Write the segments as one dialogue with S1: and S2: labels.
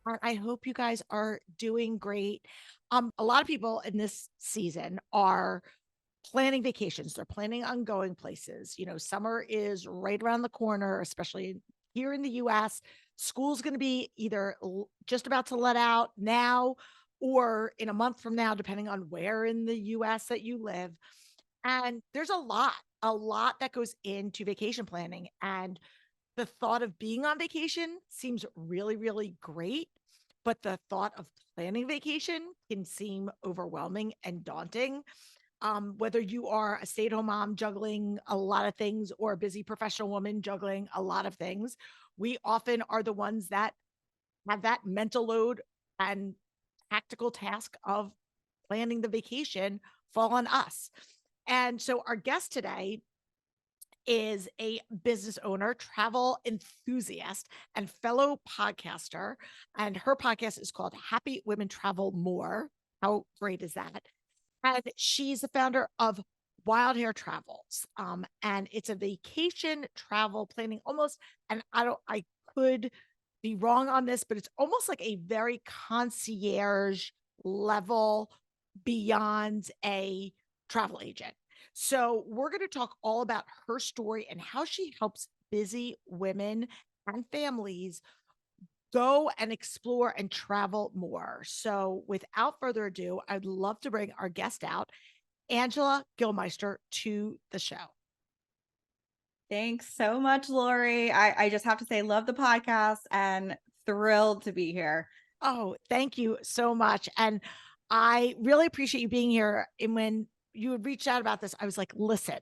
S1: And I hope you guys are doing great. A lot of people in this season are planning vacations. They're planning on going places. Summer is right around the corner, especially here in the US. School's going to be either just about to let out now or in a month from now, depending on where in the US that you live. And there's a lot that goes into vacation planning. And the thought of being on vacation seems really, really great. But the thought of planning vacation can seem overwhelming and daunting. Whether you are a stay at home mom juggling a lot of things or a busy professional woman juggling a lot of things, we often are the ones that have that mental load and tactical task of planning the vacation fall on us. And so our guest today is a business owner, travel enthusiast, and fellow podcaster. And her podcast is called Happy Women Travel More. How great is that? And she's the founder of Wild Hair Travels. And it's a vacation travel planning almost, and I could be wrong on this, but it's almost like a very concierge level beyond a travel agent. So we're going to talk all about her story and how she helps busy women and families go and explore and travel more. So without further ado, I'd love to bring our guest out, Angela Gillmeister, to the show.
S2: Thanks so much, Lori. I just have to say, love the podcast and thrilled to be here.
S1: Oh, thank you so much. And I really appreciate you being here. And when you had reached out about this, I was like, listen,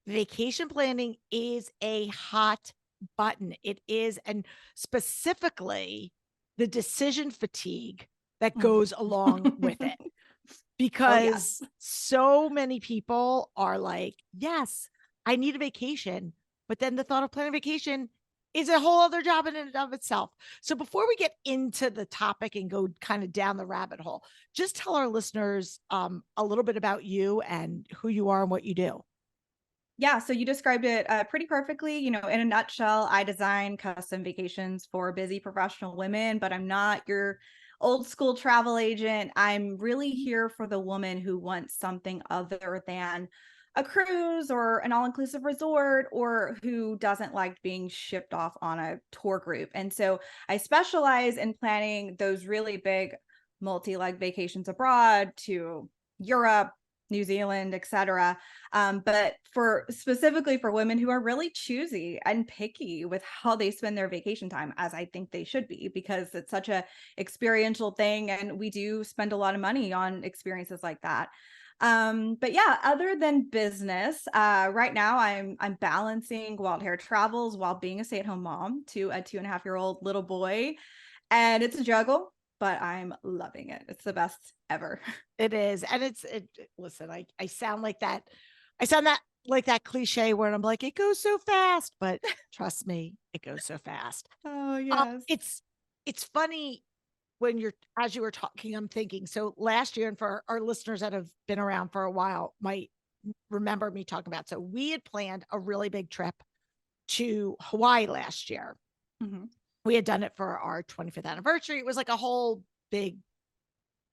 S1: vacation planning is a hot button. It is. And specifically, the decision fatigue that
S2: Mm.
S1: goes along with it.
S2: Oh, yes.
S1: Because so many people are like, yes, I need a vacation. But then the thought of planning a vacation is a whole other job in and of itself. So before we get into the topic and go kind of down the rabbit hole, just tell our listeners a little bit about you and who you are and what you do.
S2: Yeah, so you described it pretty perfectly. In a nutshell, I design custom vacations for busy professional women, but I'm not your old school travel agent. I'm really here for the woman who wants something other than a cruise or an all inclusive resort, or who doesn't like being shipped off on a tour group. And so I specialize in planning those really big multi leg vacations abroad to Europe, New Zealand, etc. But for specifically for women who are really choosy and picky with how they spend their vacation time, as I think they should be, because it's such a experiential thing, and we do spend a lot of money on experiences like that. But yeah, other than business, right now I'm balancing Wild Hair Travels while being a stay-at-home mom to a 2.5-year-old little boy, and it's a juggle, but I'm loving it. It's the best ever.
S1: It is. And listen, I sound like that. I sound that like that cliche where I'm like, it goes so fast, but trust me, it goes so fast.
S2: Oh, yes.
S1: It's funny when as you were talking, I'm thinking, so last year, and for our listeners that have been around for a while might remember me talking about, so we had planned a really big trip to Hawaii last year.
S2: Mhm.
S1: We had done it for our 25th anniversary. It was like a whole big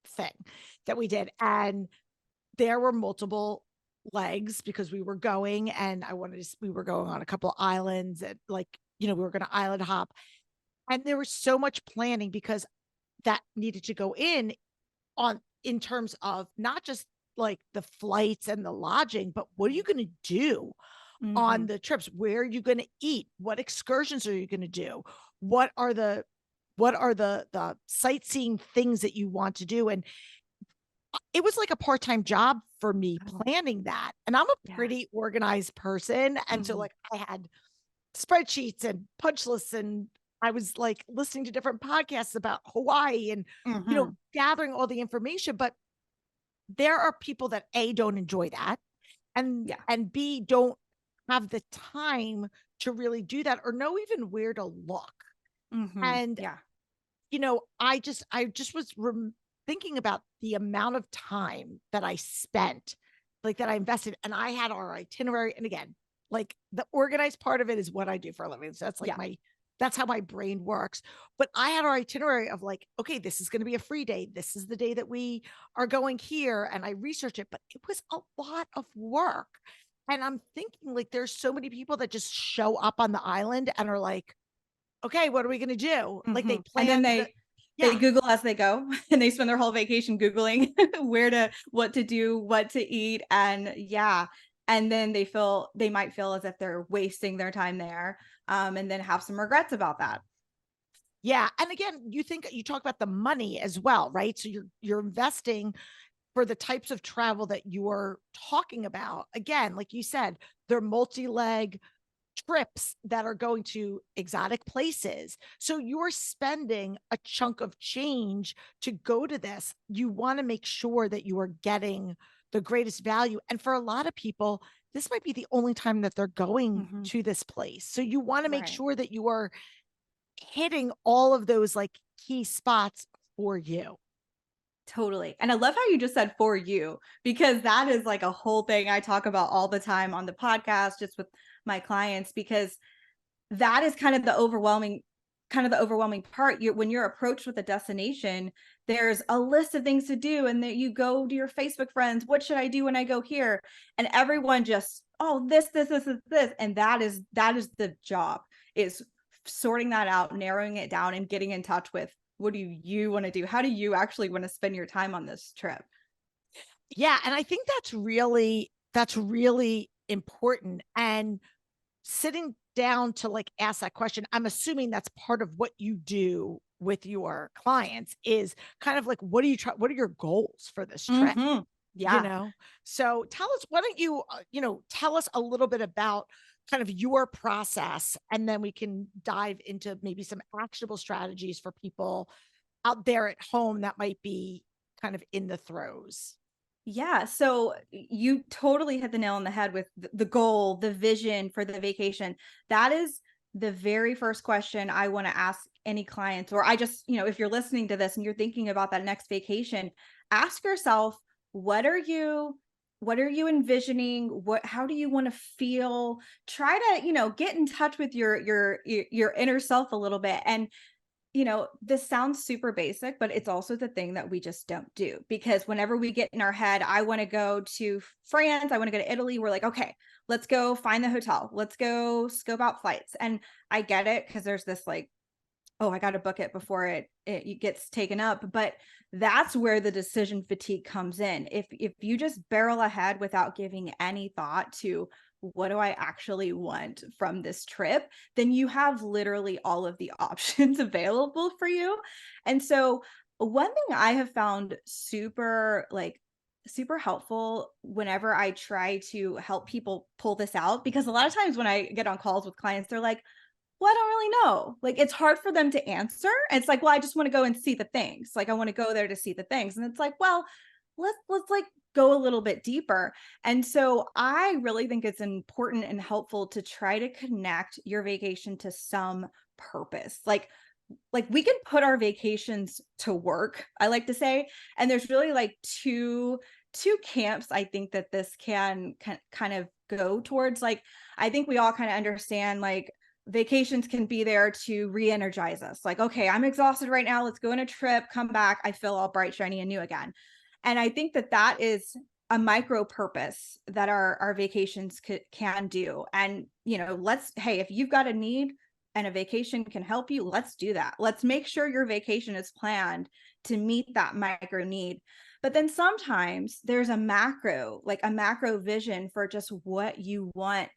S1: thing that we did. And there were multiple legs because we were going, and we were going on a couple of islands, and we were going to island hop. And there was so much planning because that needed to go in terms of not just like the flights and the lodging, but what are you going to do on
S2: Mhm.
S1: the trips? Where are you going to eat? What excursions are you going to do? What are the sightseeing things that you want to do? And it was like a part-time job for me
S2: Oh,
S1: planning that. And I'm a
S2: yeah.
S1: pretty organized person. And so
S2: Mhm.
S1: like I had spreadsheets and punch lists, and I was like listening to different podcasts about Hawaii and
S2: Mhm.
S1: gathering all the information. But there are people that A, don't enjoy that, and
S2: Yeah.
S1: and B, don't have the time to really do that or know even where to look.
S2: Mhm.
S1: And
S2: Yeah.
S1: I just was thinking about the amount of time that I spent, like that I invested, and I had our itinerary. And again, like the organized part of it is what I do for a living. So that's like
S2: Yeah.
S1: my That's how my brain works. But I had our itinerary of like, okay, this is going to be a free day. This is the day that we are going here. And I researched it, but it was a lot of work. And I'm thinking like there's so many people that just show up on the island and are like, okay, what are we going to do? Like they
S2: And then
S1: plan the,
S2: they
S1: yeah,
S2: Google as they go, and they spend their whole vacation Googling what to do, what to eat. And yeah. And then they might feel as if they're wasting their time there. And then have some regrets about that.
S1: yeah. And again, you talk about the money as well, right? So you're investing for the types of travel that you're talking about. Again, like you said, they're multi-leg trips that are going to exotic places. So you're spending a chunk of change to go to this. You want to make sure that you are getting the greatest value. And for a lot of people, this might be the only time that they're going
S2: Mhm.
S1: to this place. So you want to make
S2: Right.
S1: sure that you are hitting all of those like key spots for you.
S2: Totally. And I love how you just said for you, because that is like a whole thing I talk about all the time on the podcast, just with my clients, because that is kind of the overwhelming part. When you're approached with a destination, there's a list of things to do, and that you go to your Facebook friends, what should I do when I go here? And everyone just, oh, this. And that is the job, is sorting that out, narrowing it down, and getting in touch with, what do you want to do? How do you actually want to spend your time on this trip?
S1: Yeah, and I think that's really important. And sitting down to like ask that question, I'm assuming that's part of what you do with your clients is kind of like what are your goals for this trip?
S2: Mhm.
S1: You
S2: Yeah.
S1: know? So tell us, why don't you, tell us a little bit about kind of your process, and then we can dive into maybe some actionable strategies for people out there at home that might be kind of in the throes.
S2: Yeah, so you totally hit the nail on the head with the goal, the vision for the vacation. That is the very first question I want to ask any clients, or I just, if you're listening to this and you're thinking about that next vacation, ask yourself, what are you what are you envisioning? How do you want to feel? Try to, get in touch with your inner self a little bit. And this sounds super basic, but it's also the thing that we just don't do, because whenever we get in our head, I want to go to France, I want to go to Italy, we're like, okay, let's go find the hotel. Let's go scope out flights. And I get it, because there's this like, oh, I got to book it before it gets taken up. But that's where the decision fatigue comes in. If you just barrel ahead without giving any thought to, what do I actually want from this trip, then you have literally all of the options available for you. And so one thing I have found super helpful whenever I try to help people pull this out, because a lot of times when I get on calls with clients, they're like, well, I don't really know. Like, it's hard for them to answer. It's like, well, I just want to go and see the things. Like, I want to go there to see the things. And it's like, well, let's like go a little bit deeper. And so I really think it's important and helpful to try to connect your vacation to some purpose. Like we can put our vacations to work, I like to say. And there's really like two camps I think that this can kind of go towards. Like, I think we all kind of understand, like, vacations can be there to re-energize us. Like, okay, I'm exhausted right now, let's go on a trip, come back, I feel all bright, shiny, and new again. And I think that that is a micro purpose that our vacations can do. And hey, if you've got a need and a vacation can help you, let's do that. Let's make sure your vacation is planned to meet that micro need. But then sometimes there's a macro vision for just what you want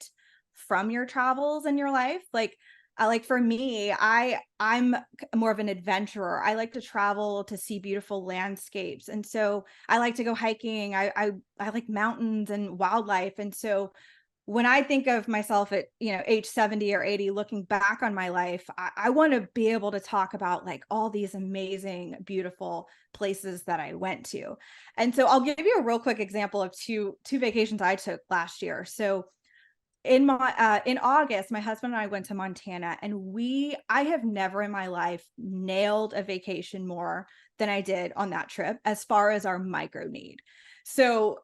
S2: from your travels in your life. Like for me, I'm more of an adventurer. I like to travel to see beautiful landscapes. And so I like to go hiking. I like mountains and wildlife. And so when I think of myself at, age 70 or 80, looking back on my life, I want to be able to talk about like all these amazing, beautiful places that I went to. And so I'll give you a real quick example of two vacations I took last year. So in August, my husband and I went to Montana, and I have never in my life nailed a vacation more than I did on that trip as far as our micro need. So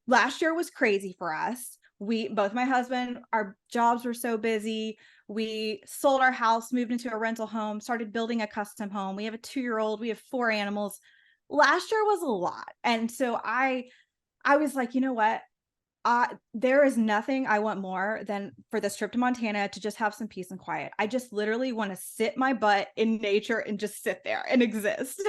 S2: last year was crazy for us. We both, my husband, our jobs were so busy. We sold our house, moved into a rental home, started building a custom home. We have a 2-year-old, we have 4 animals. Last year was a lot. And so I was like, you know what? There is nothing I want more than for this trip to Montana to just have some peace and quiet. I just literally want to sit my butt in nature and just sit there and exist.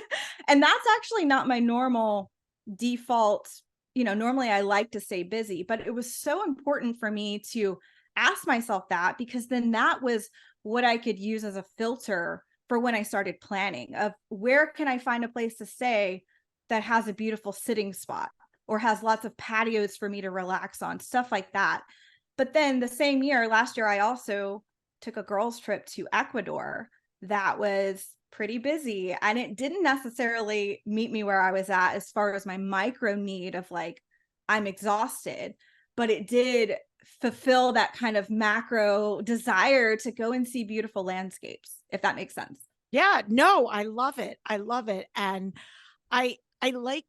S2: And that's actually not my normal default. Normally I like to stay busy, but it was so important for me to ask myself that, because then that was what I could use as a filter for when I started planning of where can I find a place to stay that has a beautiful sitting spot or has lots of patios for me to relax on, stuff like that. But then the same year, last year, I also took a girls' trip to Ecuador that was pretty busy. And it didn't necessarily meet me where I was at as far as my micro need of like, I'm exhausted, but it did fulfill that kind of macro desire to go and see beautiful landscapes, if that makes sense.
S1: Yeah, no, I love it. I love it. And I like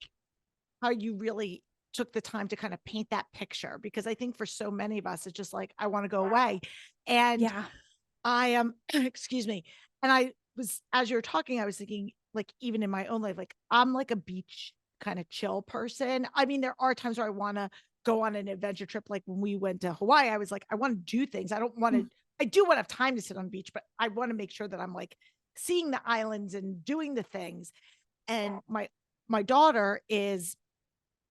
S1: how you really took the time to kind of paint that picture, because I think for so many of us, it's just like, I want to go away. And
S2: Yeah.
S1: I am, excuse me. And I was, as you're talking, I was thinking, like, even in my own life, like, I'm like a beach kind of chill person. I mean, there are times where I want to go on an adventure trip. Like when we went to Hawaii, I was like, I want to do things. I don't want to,
S2: Mm.
S1: I do want to have time to sit on the beach, but I want to make sure that I'm like seeing the islands and doing the things. And my daughter is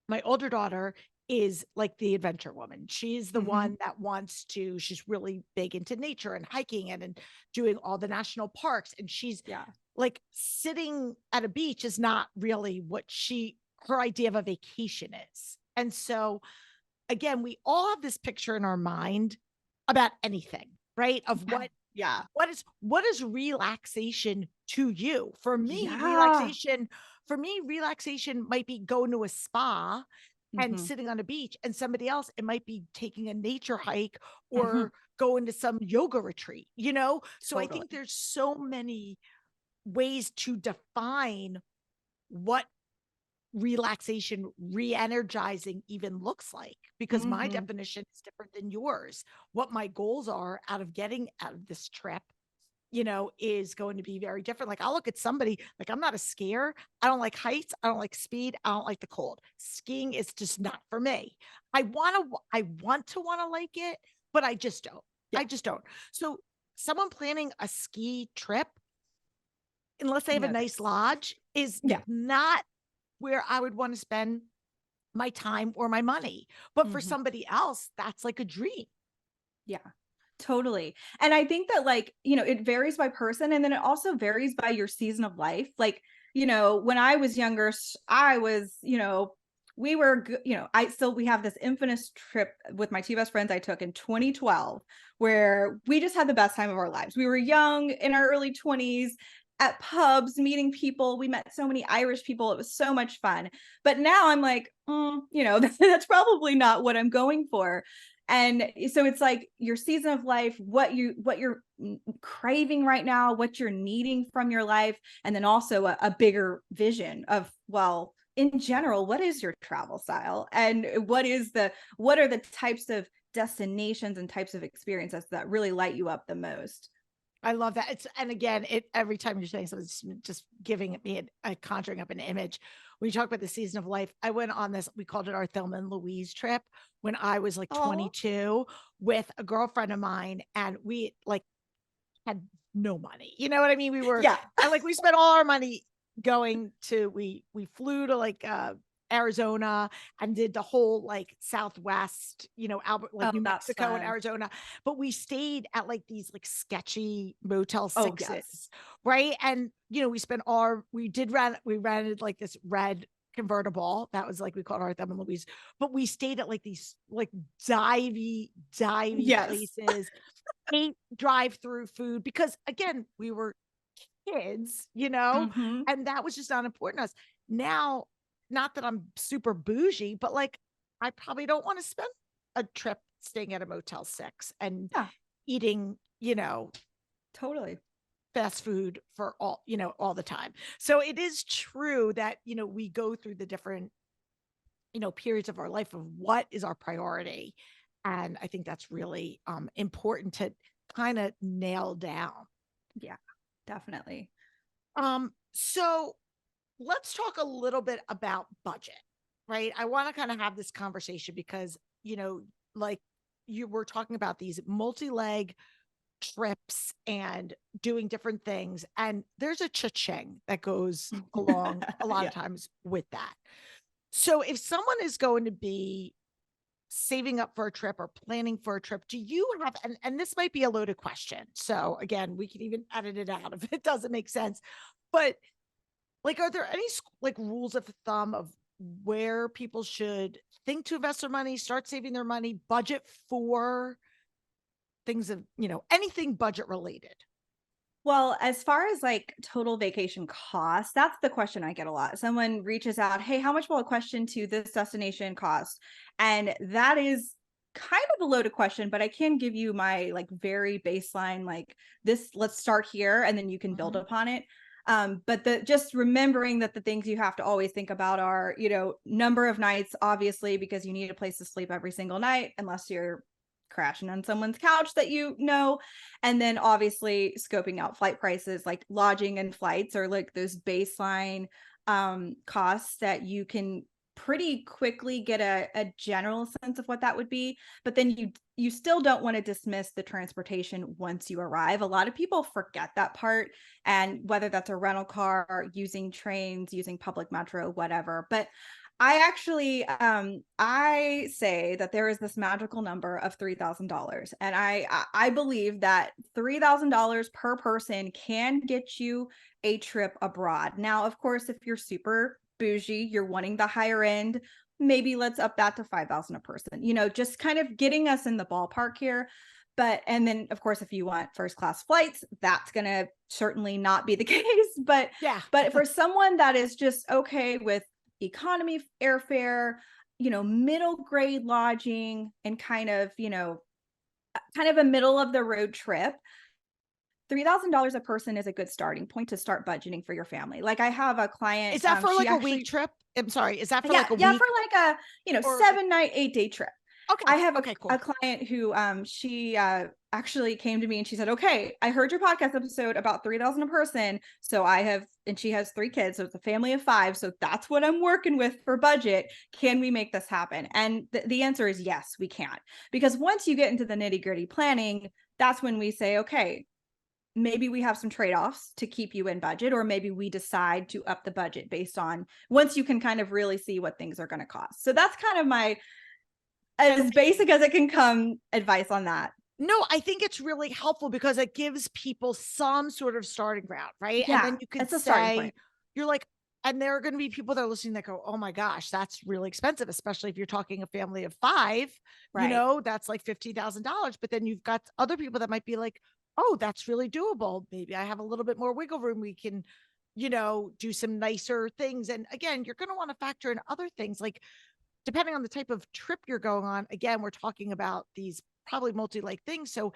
S1: my older daughter is like the adventure woman. She's the
S2: Mhm.
S1: one that wants to, she's really big into nature and hiking and doing all the national parks. And she's
S2: Yeah.
S1: like sitting at a beach is not really what her idea of a vacation is. And so again, we all have this picture in our mind about anything, right? Of
S2: Yeah. Yeah.
S1: what is relaxation to you?
S2: Yeah.
S1: For me, relaxation might be going to a spa and
S2: Mhm.
S1: sitting on a beach, and somebody else, it might be taking a nature hike
S2: Mhm.
S1: or going to some yoga retreat, you know? So I think
S2: Totally.
S1: there's so many ways to define what relaxation, re-energizing even looks like, because my
S2: Mhm.
S1: definition is different than yours. What my goals are out of getting out of this trip, is going to be very different. Like I'll look at somebody, like I'm not a skier. I don't like heights. I don't like speed. I don't like the cold. Skiing is just not for me. I want to like it, but I just don't.
S2: Yeah.
S1: I just don't. So someone planning a ski trip, unless they have a
S2: No
S1: nice
S2: thanks.
S1: lodge, is
S2: Yeah.
S1: not where I would want to spend my time or my money. But for
S2: Mhm.
S1: somebody else, that's like a dream.
S2: Yeah. Totally. And I think that like, it varies by person and then it also varies by your season of life. Like, when I was younger, I was, we were, we have this infamous trip with my two best friends I took in 2012, where we just had the best time of our lives. We were young in our early 20s at pubs, meeting people. We met so many Irish people. It was so much fun. But now I'm like, that's probably not what I'm going for. And so it's like your season of life, what you're craving right now, what you're needing from your life, and then also a bigger vision of, well, in general, what is your travel style, and what are the types of destinations and types of experiences that really light you up the most.
S1: I love that. And again, it every time you're saying something, it's just giving me a conjuring up an image. When you talk about the season of life, I went on this, we called it our Thelma and Louise trip when I was like
S2: Oh,
S1: 22 with a girlfriend of mine, and we like had no money. You know what I mean?
S2: yeah.
S1: And like we spent all our money going to we flew to like Arizona and did the whole like Southwest, Albert, like
S2: Oh,
S1: New
S2: that's
S1: Mexico and
S2: fun.
S1: Arizona. But we stayed at like these like sketchy Motel
S2: Oh, yes.
S1: Sixes, right? And we spent we rented like this red convertible that was like we called our Thumb and Louise, but we stayed at like these like divey
S2: Yes.
S1: places, ate drive-through food, because again, we were kids,
S2: Hmm.
S1: and that was just not important to us. Now, not that I'm super bougie, but like I probably don't want to spend a trip staying at a Motel 6 and
S2: Yeah,
S1: eating,
S2: totally.
S1: fast food for all the time. So it is true that, we go through the different, periods of our life of what is our priority. And I think that's really important kind of nail down.
S2: Yeah, definitely.
S1: So let's talk a little bit about budget, right? I want to kind of have this conversation because, like you were talking about these multi-leg trips and doing different things. And there's a cha-ching that goes along a lot of
S2: Yeah.
S1: times with that. So if someone is going to be saving up for a trip or planning for a trip, do you have, and this might be a loaded question. So again, we can even edit it out if it doesn't make sense. But like, are there any like rules of thumb of where people should think to invest their money, start saving their money, budget for things of, anything budget related?
S2: Well, as far as like total vacation cost, that's the question I get a lot. Someone reaches out, "Hey, how much will a question to this destination cost?" And that is kind of a loaded question, but I can give you my like very baseline, like this, let's start here and then you can build
S1: Mhm.
S2: upon it. But the just remembering that the things you have to always think about are, number of nights, obviously, because you need a place to sleep every single night, unless you're crashing on someone's couch that and then obviously scoping out flight prices, like lodging and flights are like those baseline costs that you can pretty quickly get a general sense of what that would be. But then you still don't want to dismiss the transportation once you arrive. A lot of people forget that part, and whether that's a rental car, using trains, using public metro, whatever. But I actually I say that there is this magical number of $3,000, and I believe that $3,000 per person can get you a trip abroad. Now, of course, if you're super bougie, you're wanting the higher end, maybe let's up that to 5,000 a person. Just kind of getting us in the ballpark here. But and then of course if you want first class flights, that's going to certainly not be the case,
S1: Yeah.
S2: but for someone that is just okay with economy airfare, middle grade lodging, and kind of a middle of the road trip, $3,000 a person is a good starting point to start budgeting for your family. Like I have a client,
S1: Is that for
S2: she
S1: like a week
S2: actually,
S1: trip? I'm sorry. Is that for
S2: yeah,
S1: like a
S2: yeah,
S1: week
S2: for like a,
S1: or like,
S2: 7 night, 8-day trip. I
S1: okay.
S2: have
S1: Okay,
S2: a
S1: cool.
S2: client who she actually came to me and she said, "Okay, I heard your podcast episode about 3,000 a person. So I have," and she has 3 kids, so it's a family of 5. So that's what I'm working with for budget. Can we make this happen? And the answer is yes, we can. Because once you get into the nitty-gritty planning, that's when we say, "Okay, maybe we have some trade-offs to keep you in budget, or maybe we decide to up the budget based on once you can kind of really see what things are going to cost." So that's kind of my as basic as it can come advice on that.
S1: No, I think it's really helpful because it gives people some sort of starting ground, right? And
S2: Yeah,
S1: then you could
S2: it's a starting point.
S1: say, you're like, and there are going to be people that are listening that go, oh my gosh, that's really expensive, especially if you're talking a family of 5,
S2: Right.
S1: that's like $15,000. But then you've got other people that might be like, oh, that's really doable. Maybe I have a little bit more wiggle room. We can, do some nicer things. And again, you're going to want to factor in other things like depending on the type of trip you're going on. Again, we're talking about these probably multi-leg things. So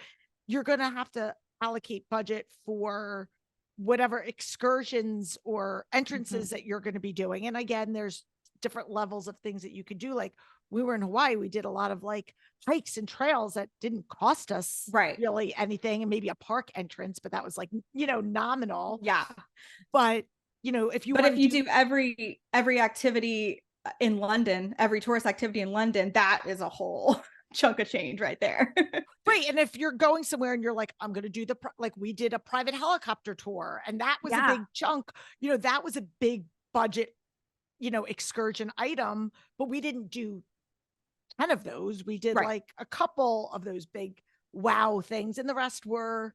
S1: you're going to have to allocate budget for whatever excursions or
S2: Mhm.
S1: entrances that you're going to be doing. And again, there's different levels of things that you could do. Like we were in Hawaii, we did a lot of like hikes and trails that didn't cost us
S2: Right.
S1: really anything, and maybe a park entrance, but that was like, nominal.
S2: Yeah.
S1: But, if you
S2: But
S1: want
S2: if
S1: to
S2: you
S1: do
S2: do every activity in London, every tourist activity in London, that is a whole chunk of change right there.
S1: right, and if you're going somewhere and you're like, I'm going to do like we did a private helicopter tour, and that was a
S2: Yeah.
S1: big chunk, that was a big budget, excursion item, but we didn't do 10 of those. We did
S2: Right.
S1: like a couple of those big wow things, and the rest were,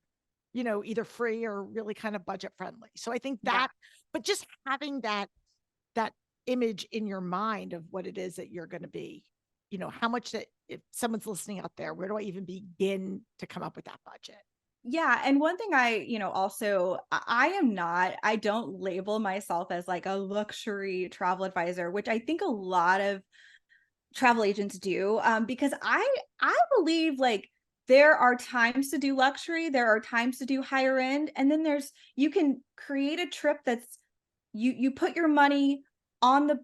S1: either free or really kind of budget friendly. So I think
S2: Yeah.
S1: that, but just having that image in your mind of what it is that you're going to be, how much that if someone's listening out there, where do I even begin to come up with that budget?
S2: Yeah, and one thing also I am not, I don't label myself as like a luxury travel advisor, which I think a lot of travel agents do, because I believe like there are times to do luxury, there are times to do higher end, and then you can create a trip that's you put your money on the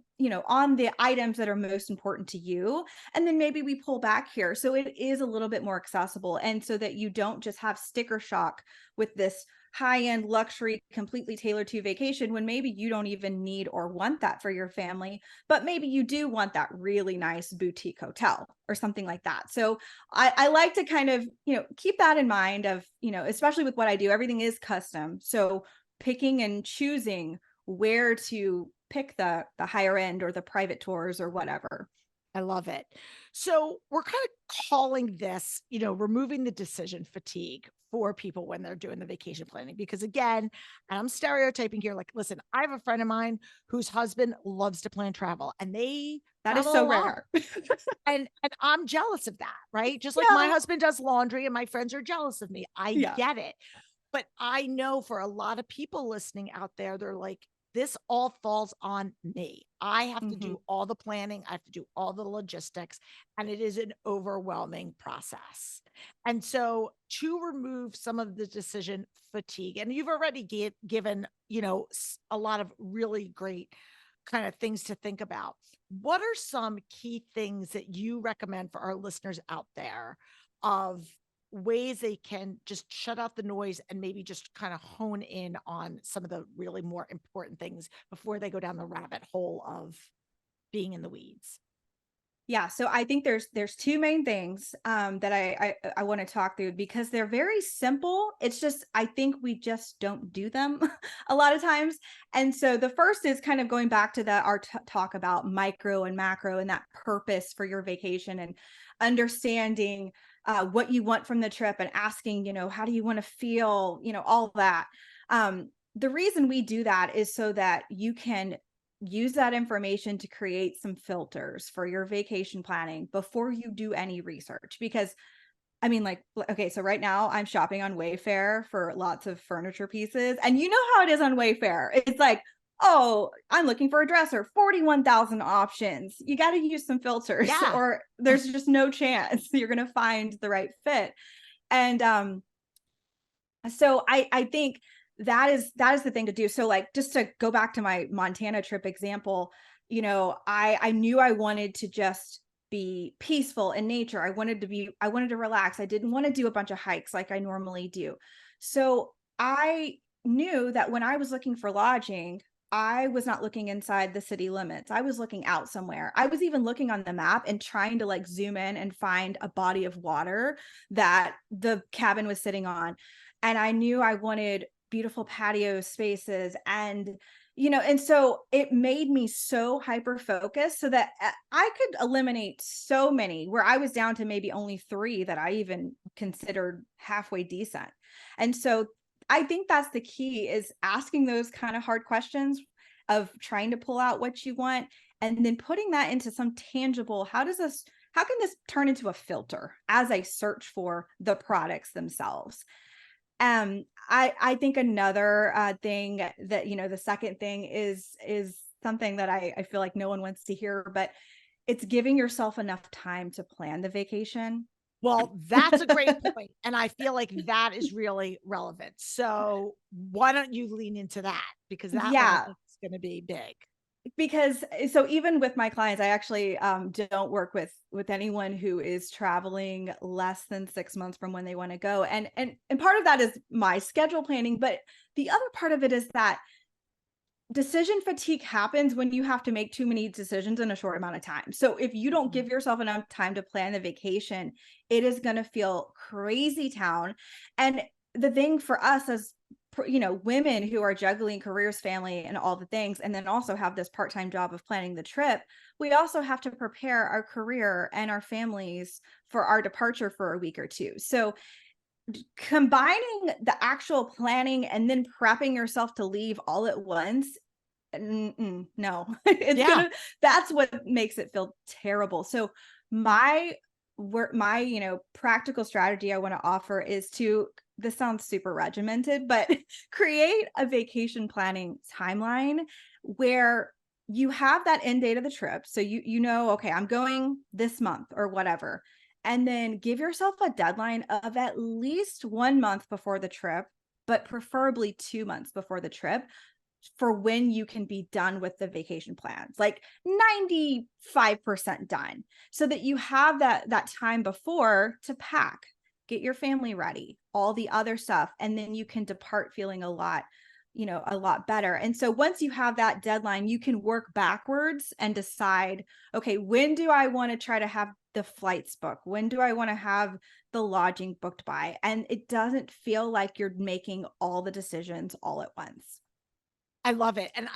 S2: on the items that are most important to you. And then maybe we pull back here. So it is a little bit more accessible. And so that you don't just have sticker shock with this high-end luxury, completely tailored to vacation when maybe you don't even need or want that for your family, but maybe you do want that really nice boutique hotel or something like that. So I like to kind of, keep that in mind of, especially with what I do, everything is custom. So picking and choosing where to pick the higher end or the private tours or whatever.
S1: I love it. So we're kind of calling this, removing the decision fatigue for people when they're doing the vacation planning. Because again, and I'm stereotyping here, like, listen, I have a friend of mine whose husband loves to plan travel and they
S2: That is
S1: travel a
S2: so
S1: lot.
S2: rare.
S1: And I'm jealous of that, right? Just like my
S2: Yeah.
S1: husband does laundry and my friends are jealous of me. I
S2: Yeah.
S1: get it. But I know for a lot of people listening out there, they're like, this all falls on me. I have to
S2: Mhm.
S1: do all the planning, I have to do all the logistics, and it is an overwhelming process. And so, to remove some of the decision fatigue, and you've already given, a lot of really great kind of things to think about. What are some key things that you recommend for our listeners out there of ways they can just shut out the noise and maybe just kind of hone in on some of the really more important things before they go down the rabbit hole of being in the weeds?
S2: Yeah, so I think there's two main things that I want to talk through because they're very simple. It's just I think we just don't do them a lot of times. And so the first is kind of going back to our talk about micro and macro and that purpose for your vacation and understanding what you want from the trip and asking, how do you want to feel, all that. The reason we do that is so that you can use that information to create some filters for your vacation planning before you do any research. Because I mean, like, okay, so right now I'm shopping on Wayfair for lots of furniture pieces. And you know how it is on Wayfair. It's like, oh, I'm looking for a dresser, 41,000 options. You got to use some filters,
S1: Yeah.
S2: or there's just no chance you're going to find the right fit. And so I think that is the thing to do. So like just to go back to my Montana trip example, I knew I wanted to just be peaceful in nature. I wanted to relax. I didn't want to do a bunch of hikes like I normally do. So I knew that when I was looking for lodging, I was not looking inside the city limits. I was looking out somewhere. I was even looking on the map and trying to like zoom in and find a body of water that the cabin was sitting on. And I knew I wanted beautiful patio spaces and so it made me so hyper focused so that I could eliminate so many where I was down to maybe only 3 that I even considered halfway decent. And so I think that's the key is asking those kind of hard questions of trying to pull out what you want and then putting that into some tangible how can this turn into a filter as I search for the products themselves. I think another thing that the second thing is something that I feel like no one wants to hear, but it's giving yourself enough time to plan the vacation.
S1: Well, that's a great point, and I feel like that is really relevant. So, why don't you lean into that? Because that one I
S2: Yeah,
S1: think is gonna be big.
S2: because so even with my clients, I actually don't work with anyone who is traveling less than 6 months from when they want to go, and part of that is my schedule planning, but the other part of it is that decision fatigue happens when you have to make too many decisions in a short amount of time. So if you don't
S1: Mhm.
S2: give yourself enough time to plan the vacation, it is going to feel crazy town. And the thing for us as women who are juggling careers, family, and all the things, and then also have this part-time job of planning the trip, we also have to prepare our career and our families for our departure for a week or two. So combining the actual planning and then prepping yourself to leave all at once, no, it's
S1: Yeah.
S2: gonna that's what makes it feel terrible. So my my practical strategy I want to offer is to this sounds super regimented, but create a vacation planning timeline where you have that end date of the trip. So okay, I'm going this month or whatever. And then give yourself a deadline of at least 1 month before the trip, but preferably 2 months before the trip for when you can be done with the vacation plans, like 95% done, so that you have that time before to pack, get your family ready, all the other stuff, and then you can depart feeling a lot, a lot better. And so once you have that deadline, you can work backwards and decide, okay, when do I want to try to have the flights booked? When do I want to have the lodging booked by? And it doesn't feel like you're making all the decisions all at once.
S1: I love it. And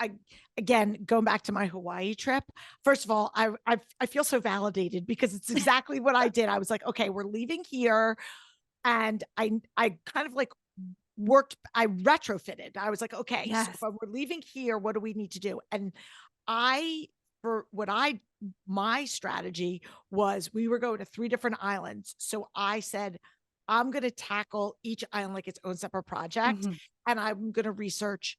S1: again, going back to my Hawaii trip, first of all, I feel so validated because it's exactly what I did. I was like, okay, we're leaving here. And I kind of like I retrofitted. I was like, okay, so
S2: Yes.
S1: when we're leaving here, what do we need to do? And I, for what I, my strategy was we were going to 3 different islands. So I said, I'm going to tackle each island like its own separate project.
S2: Mhm.
S1: And I'm going to research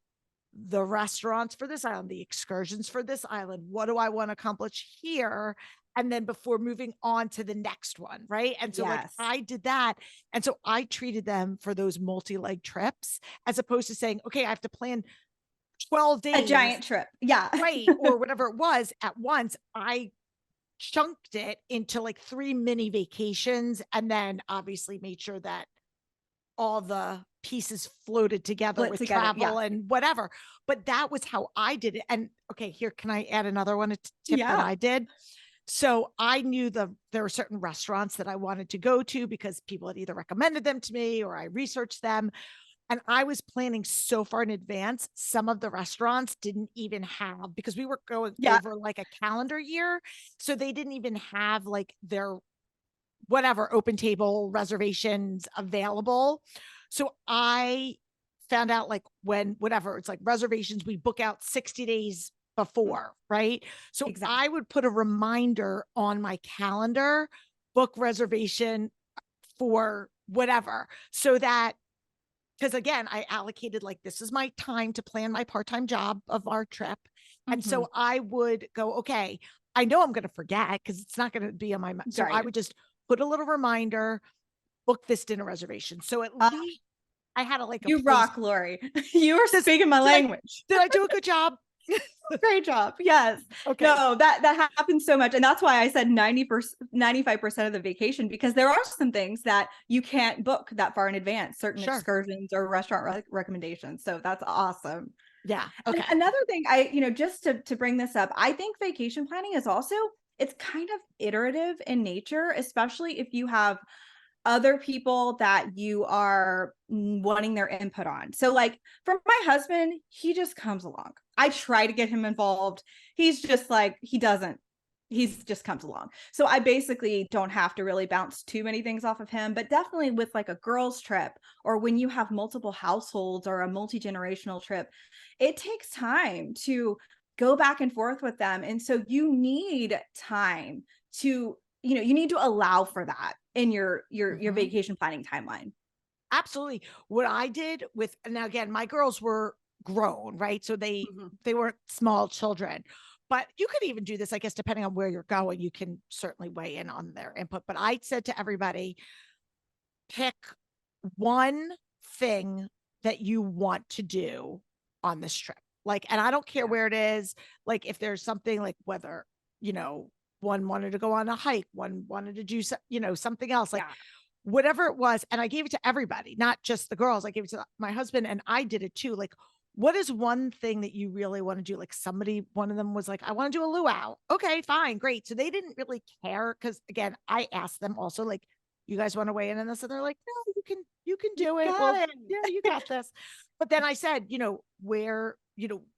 S1: the restaurants for this island, the excursions for this island. What do I want to accomplish here? And then before moving on to the next one. Right. And so, like,
S2: Yes.
S1: I did that. And so I treated them for those multi-leg trips as opposed to saying, okay, I have to plan 12
S2: A
S1: days,
S2: giant trip. Yeah.
S1: right? Or whatever it was at once. I chunked it into like 3 mini vacations and then obviously made sure that all the pieces floated together
S2: Split
S1: with
S2: together. Yeah.
S1: travel and whatever. But that was how I did it. And okay, here, can I add another one, a tip that
S2: Yeah.
S1: I did? So I knew there were certain restaurants that I wanted to go to because people had either recommended them to me or I researched them. And I was planning so far in advance. Some of the restaurants didn't even have, because we were going
S2: Yeah.
S1: over like a calendar year. So they didn't even have like their whatever open table reservations available. So I found out like when whatever it's like reservations we book out 60 days before, right? So
S2: Exactly.
S1: I would put a reminder on my calendar, book reservation for whatever, so that, because again, I allocated like this is my time to plan my part-time job of our trip. And
S2: Mhm.
S1: so I would go, okay, I know I'm going to forget because it's not going to be on my mind. So I
S2: Right.
S1: would just put a little reminder, book this dinner reservation. So at
S2: Uh,
S1: least I had a, like a
S2: you
S1: place.
S2: rock, Lori. You are
S1: Does,
S2: speaking my
S1: did I
S2: language.
S1: did I do a good job?
S2: Great job. Yes.
S1: Okay,
S2: No, that happens so much. And that's why I said 90%, 95% of the vacation, because there are some things that you can't book that far in advance, certain
S1: sure.
S2: excursions or restaurant recommendations. So that's awesome.
S1: Yeah.
S2: And
S1: Okay.
S2: another thing just to bring this up, I think vacation planning is also, it's kind of iterative in nature, especially if you have other people that you are wanting their input on. So like for my husband, he just comes along. I try to get him involved. He's just like, he's just comes along. So I basically don't have to really bounce too many things off of him, but definitely with like a girls trip or when you have multiple households or a multi-generational trip, it takes time to go back and forth with them. And so you need time to, you need to allow for that in your
S1: Mhm.
S2: vacation planning timeline.
S1: Absolutely. What I did with, now again, my girls were grown, right? So
S2: Mhm.
S1: they weren't small children. But you could even do this, I guess, depending on where you're going, you can certainly weigh in on their input. But I said to everybody, pick one thing that you want to do on this trip. Like, and I don't care
S2: Yeah.
S1: where it is. Like, if there's something like whether, you know, one wanted to go on a hike, one wanted to do, something else, like
S2: Yeah.
S1: whatever it was. And I gave it to everybody, not just the girls. I gave it to my husband and I did it too. Like, what is one thing that you really want to do? Like one of them was like, I want to do a luau. Okay, fine, great. So they didn't really care. Cause again, I asked them also, like, you guys want to weigh in on this? And they're like, no, you can
S2: You
S1: do it.
S2: got
S1: Well, yeah,
S2: it.
S1: you got this. But then I said, where,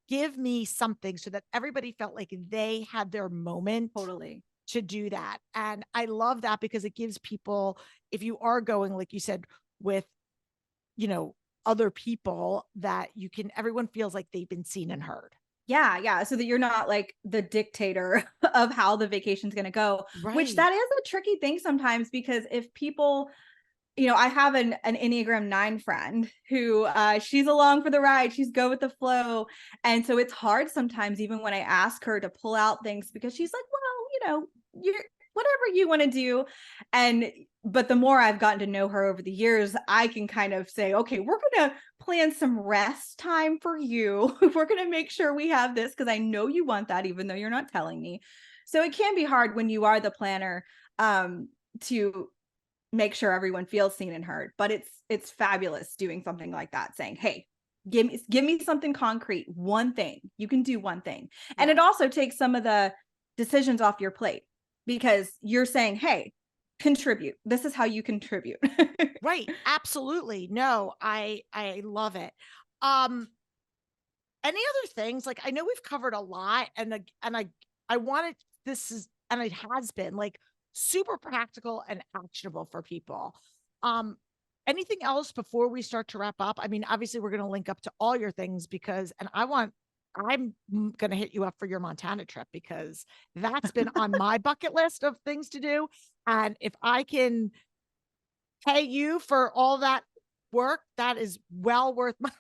S1: give me something so that everybody felt like they had their moment
S2: Totally.
S1: to do that. And I love that because it gives people, if you are going, like you said, with, you know, other people, that everyone feels like they've been seen and heard.
S2: Yeah, yeah, so that you're not like the dictator of how the vacation's gonna go, which
S1: Right.
S2: that is a tricky thing sometimes because if people, I have an Enneagram 9 friend who, she's along for the ride, she's go with the flow, and so it's hard sometimes even when I ask her to pull out things because she's like, "Well, you're whatever you wanna do," and but the more I've gotten to know her over the years, I can kind of say, okay, we're going to plan some rest time for you. We're going to make sure we have this because I know you want that, even though you're not telling me. So it can be hard when you are the planner, to make sure everyone feels seen and heard. But it's fabulous doing something like that, saying, hey, give me something concrete, one thing. You can do one thing. And
S1: Yeah.
S2: it also takes some of the decisions off your plate because you're saying, hey, contribute. This is how you contribute.
S1: Right. Absolutely. No, I love it. Um, any other things? Like I know we've covered a lot and I wanted this is and it has been like super practical and actionable for people. Um, anything else before we start to wrap up? I mean, obviously we're going to link up to all your things because and I'm going to hit you up for your Montana trip because that's been on my bucket list of things to do. And if I can pay you for all that work, that is well worth my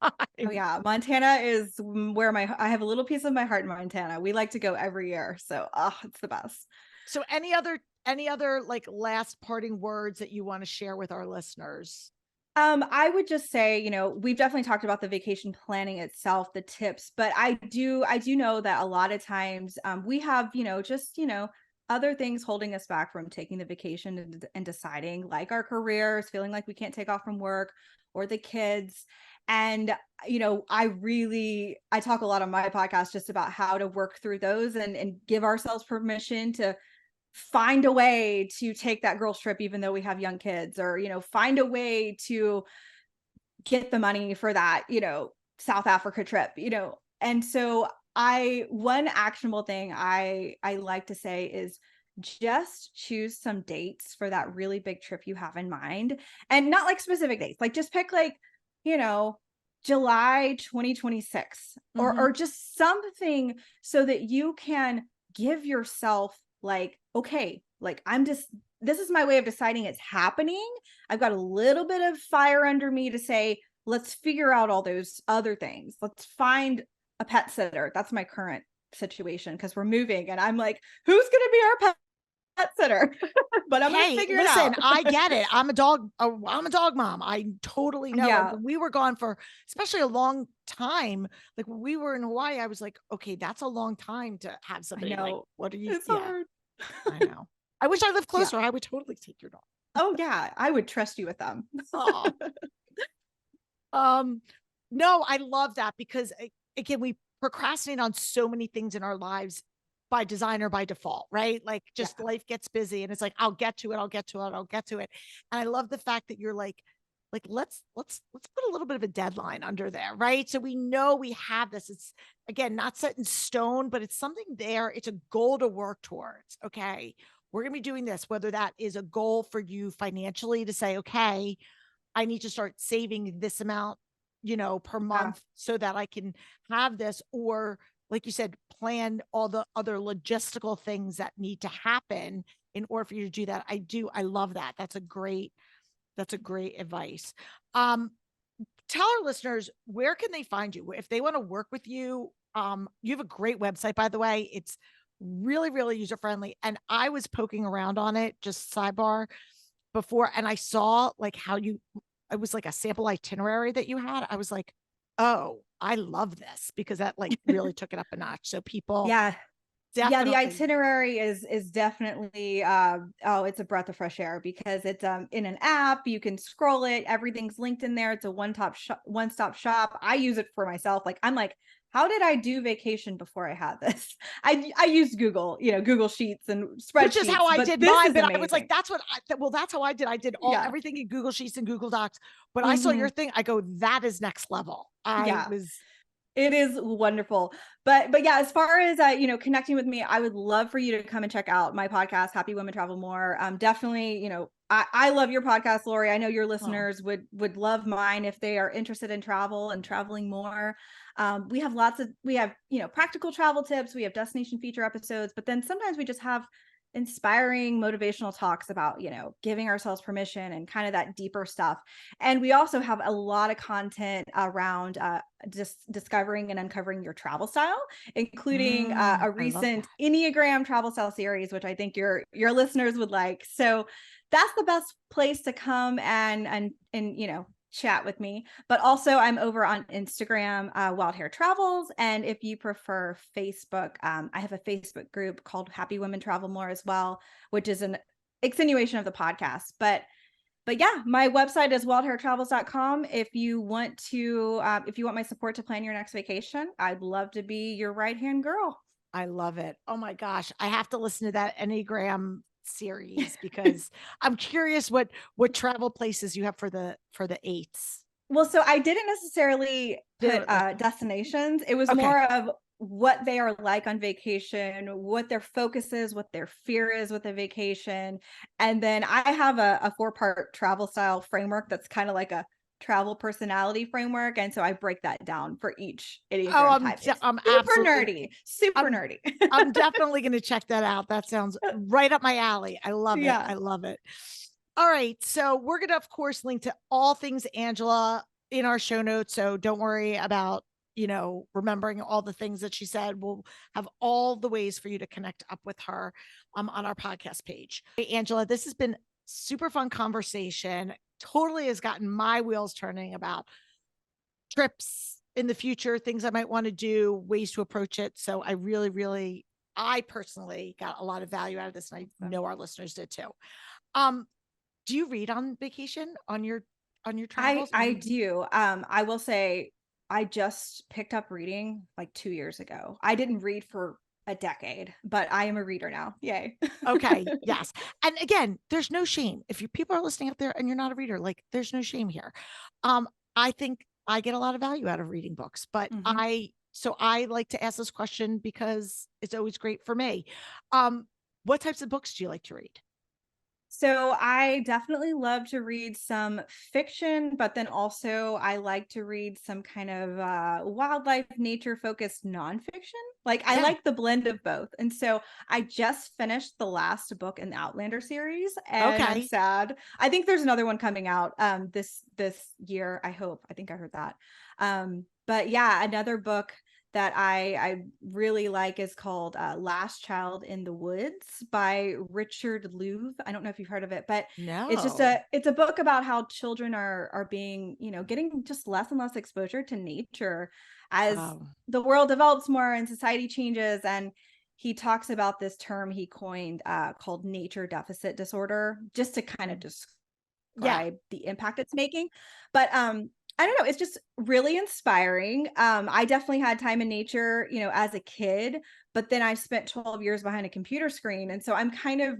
S2: Oh
S1: time.
S2: yeah, Montana is where I have a little piece of my heart in Montana. We like to go every year, so it's the best.
S1: So any other like last parting words that you want to share with our listeners?
S2: I would just say, we've definitely talked about the vacation planning itself, the tips, but I do know that a lot of times we have, just, other things holding us back from taking the vacation and deciding, like our careers, feeling like we can't take off from work or the kids. And, I talk a lot on my podcast just about how to work through those and give ourselves permission to find a way to take that girls trip even though we have young kids, or find a way to get the money for that South Africa trip. And so I one actionable thing I like to say is just choose some dates for that really big trip you have in mind, and not like specific dates, like just pick like you know July 2026,
S1: Mhm.
S2: or just something so that you can give yourself like, okay, like this is my way of deciding it's happening. I've got a little bit of fire under me to say, let's figure out all those other things. Let's find a pet sitter. That's my current situation because we're moving and I'm like, who's going to be our pet sitter? But I'm going to
S1: Hey,
S2: figure it
S1: listen,
S2: out.
S1: I get it. I'm a dog mom. I totally know. And
S2: Yeah,
S1: when we were gone for especially a long time, like when we were in Hawaii, I was like, okay, that's a long time to have
S2: I
S1: somebody like,
S2: know.
S1: what are you?
S2: It's
S1: Yeah,
S2: hard.
S1: I know. I wish I lived
S2: Yeah.
S1: closer. I would totally take your dog.
S2: Oh, yeah. I would trust you with them.
S1: Oh, um, no, I love that because again, we procrastinate on so many things in our lives by design or by default, right? Like
S2: Yeah.
S1: just life gets busy and it's like, I'll get to it, I'll get to it, I'll get to it. And I love the fact that you're like let's put a little bit of a deadline under there, right? So we know we have this. It's again not set in stone, but it's something there. It's a goal to work towards. Okay. We're gonna be doing this, whether that is a goal for you financially to say, okay, I need to start saving this amount, per
S2: Yeah.
S1: month so that I can have this. Or, like you said, plan all the other logistical things that need to happen in order for you to do that. I love that. That's a great advice. Um, tell our listeners where can they find you if they want to work with you. You have a great website, by the way. It's really, really user friendly. And I was poking around on it, just sidebar before, and I saw like how you it was like a sample itinerary that you had. I was like, oh, I love this because that like really took it up a notch. So people
S2: Yeah. Yeah, the
S1: definitely
S2: itinerary is definitely oh, it's a breath of fresh air because it's in an app, you can scroll it, everything's linked in there. It's a one stop shop. I use it for myself. Like I'm like, how did I do vacation before I had this? I used Google, Google Sheets and
S1: which is
S2: spreadsheets,
S1: how I
S2: but
S1: did
S2: this
S1: mine.
S2: is
S1: But I was like,
S2: amazing.
S1: well, that's how I did. I did all
S2: Yeah.
S1: everything in Google Sheets and Google Docs. But I saw your
S2: Mhm.
S1: thing. I go, that is next level. I
S2: Yeah.
S1: was,
S2: It is wonderful. But yeah, as far as connecting with me, I would love for you to come and check out my podcast, Happy Women Travel More. Definitely, I love your podcast, Lori. I know your
S1: oh,
S2: listeners would love mine if they are interested in travel and traveling more. We have, practical travel tips, we have destination feature episodes, but then sometimes we just have inspiring motivational talks about, giving ourselves permission and kind of that deeper stuff. And we also have a lot of content around just discovering and uncovering your travel style, including a
S1: I love
S2: recent
S1: that.
S2: Enneagram travel style series, which I think your listeners would like. So that's the best place to come and chat with me. But also I'm over on Instagram, Wild Hair Travels. And if you prefer Facebook, I have a Facebook group called Happy Women Travel More as well, which is an extenuation of the podcast. But yeah, my website is wildhairtravels.com. If you want my support to plan your next vacation, I'd love to be your right hand girl.
S1: I love it. Oh my gosh. I have to listen to that Enneagram series because I'm curious what travel places you have for the eights.
S2: Well, so I didn't necessarily put
S1: Didn't list-
S2: destinations. It was
S1: Okay.
S2: more of what they are like on vacation, what their focus is, what their fear is with a vacation. And then I have a four-part travel style framework that's kind of like a travel personality framework. And so I break that down for each
S1: Oh,
S2: Enneagram type. It's
S1: I'm
S2: super
S1: absolutely
S2: nerdy, super
S1: I'm
S2: nerdy.
S1: I'm definitely going to check that out. That sounds right up my alley. I love it.
S2: Yeah.
S1: I love it. All right. So we're going to, of course, link to all things Angela in our show notes. So don't worry about, remembering all the things that she said. We'll have all the ways for you to connect up with her on our podcast page. Hey, Angela, this has been super fun conversation. Totally has gotten my wheels turning about trips in the future, things I might want to do, ways to approach it. So I really, really, I personally got a lot of value out of this, and I know our listeners did too. Um, do you read on vacation on your travels?
S2: I do. I will say I just picked up reading like 2 years ago. I didn't read for a decade, but I am a reader now. Yay.
S1: Okay, yes. And again, there's no shame. If you people are listening out there and you're not a reader, like there's no shame here. Um, I think I get a lot of value out of reading books, but
S2: Mhm.
S1: I like to ask this question because it's always great for me. Um, what types of books do you like to read?
S2: So I definitely love to read some fiction, but then also I like to read some kind of wildlife, nature focused nonfiction. Like I
S1: Yeah.
S2: like the blend of both. And so I just finished the last book in the Outlander series, and I'm
S1: Okay.
S2: sad. I think there's another one coming out this year. I hope. I think I heard that. But yeah, another book that I really like is called Last Child in the Woods by Richard Louv. I don't know if you've heard of it, but
S1: No.
S2: it's a book about how children are being, getting just less and less exposure to nature as
S1: Oh,
S2: the world develops more and society changes. And he talks about this term he coined called nature deficit disorder, just to kind of
S1: yeah.
S2: describe the impact it's making. But I don't know, it's just really inspiring. I definitely had time in nature, as a kid, but then I spent 12 years behind a computer screen. And so I'm kind of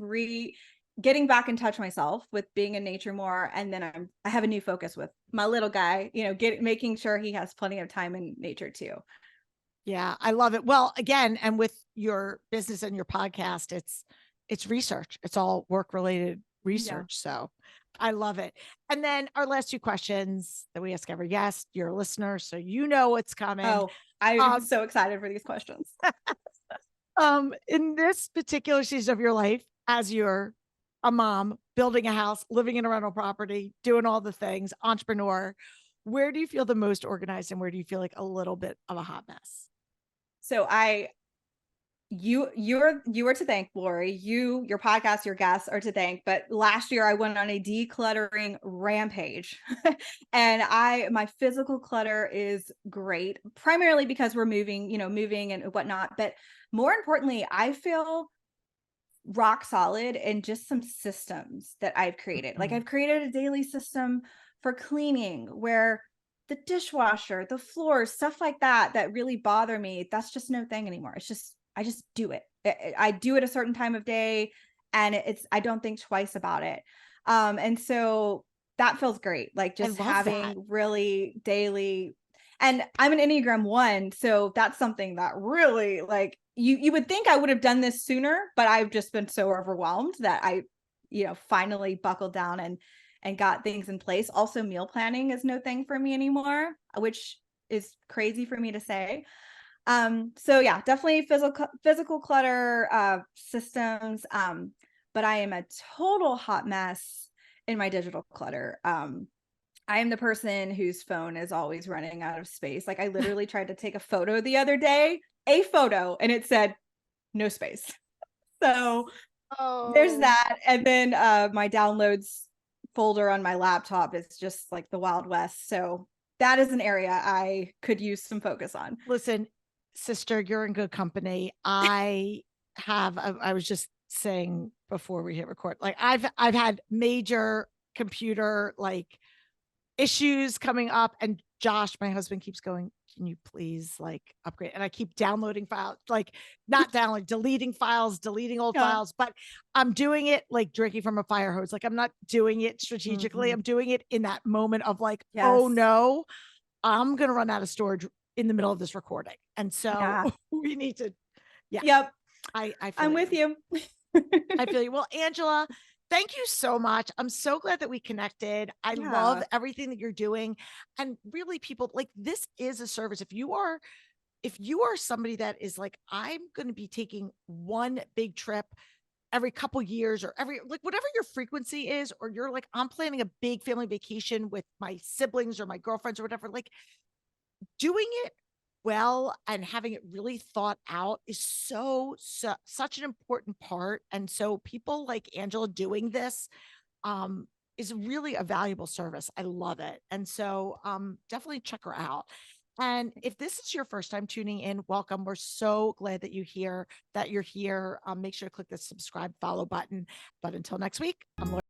S2: getting back in touch myself with being in nature more. And then I have a new focus with my little guy, making sure he has plenty of time in nature too.
S1: Yeah, I love it. Well, again, and with your business and your podcast, it's research. It's all work related
S2: Yeah.
S1: research. So I love it. And then our last two questions that we ask every guest, you're a listener, so you know what's coming.
S2: Oh, I'm
S1: Um,
S2: so excited for these questions.
S1: in this particular season of your life, as you're a mom, building a house, living in a rental property, doing all the things, entrepreneur, where do you feel the most organized and where do you feel like a little bit of a hot mess?
S2: So you are to thank, Lori. Your podcast, your guests are to thank. But last year I went on a decluttering rampage. And my physical clutter is great, primarily because we're moving and whatnot. But more importantly, I feel rock solid in just some systems that I've created. Like
S1: Mhm.
S2: I've created a daily system for cleaning where the dishwasher, the floors, stuff like that really bother me. That's just no thing anymore. I just do it. I do it a certain time of day, and I don't think twice about it. And so that feels great. Like
S1: I
S2: just
S1: love that.
S2: having really daily, and I'm an Enneagram 1, so that's something that really, like, you would think I would have done this sooner, but I've just been so overwhelmed that I, finally buckled down and got things in place. Also, meal planning is no thing for me anymore, which is crazy for me to say. So yeah, definitely physical clutter, systems. But I am a total hot mess in my digital clutter. I am the person whose phone is always running out of space. Like I literally tried to take a photo the other day, and it said no space. So There's
S1: Oh,
S2: that, and then, my downloads folder on my laptop is just like the Wild West, so that is an area I could use some focus on.
S1: listen, sister, you're in good company. I was just saying before we hit record, like I've had major computer like issues coming up, and Josh, my husband, keeps going, "Can you please like upgrade?" And I keep downloading files, like not downloading, deleting files, deleting old
S2: Yeah.
S1: files, but I'm doing it like drinking from a fire hose. Like I'm not doing it strategically.
S2: Mhm.
S1: I'm doing it in that moment of like, oh
S2: Yes.
S1: no, I'm gonna run out of storage in the middle of this recording. And so
S2: Yeah.
S1: we need to, yeah,
S2: Yep.
S1: I feel
S2: I'm with
S1: you.
S2: you.
S1: I feel you. Well, Angela, thank you so much. I'm so glad that we connected. I love
S2: Yeah.
S1: everything that you're doing. And really, people, like, this is a service. If you are somebody that is like, I'm going to be taking one big trip every couple years, or every, like, whatever your frequency is, or you're like, I'm planning a big family vacation with my siblings or my girlfriends or whatever, like, doing it well and having it really thought out is such an important part. And so people like Angela doing this um is really a valuable service. I love it. And so definitely check her out. And if this is your first time tuning in, welcome. We're so glad that you're here. Make sure to click the subscribe follow button. But until next week, I'm Laura.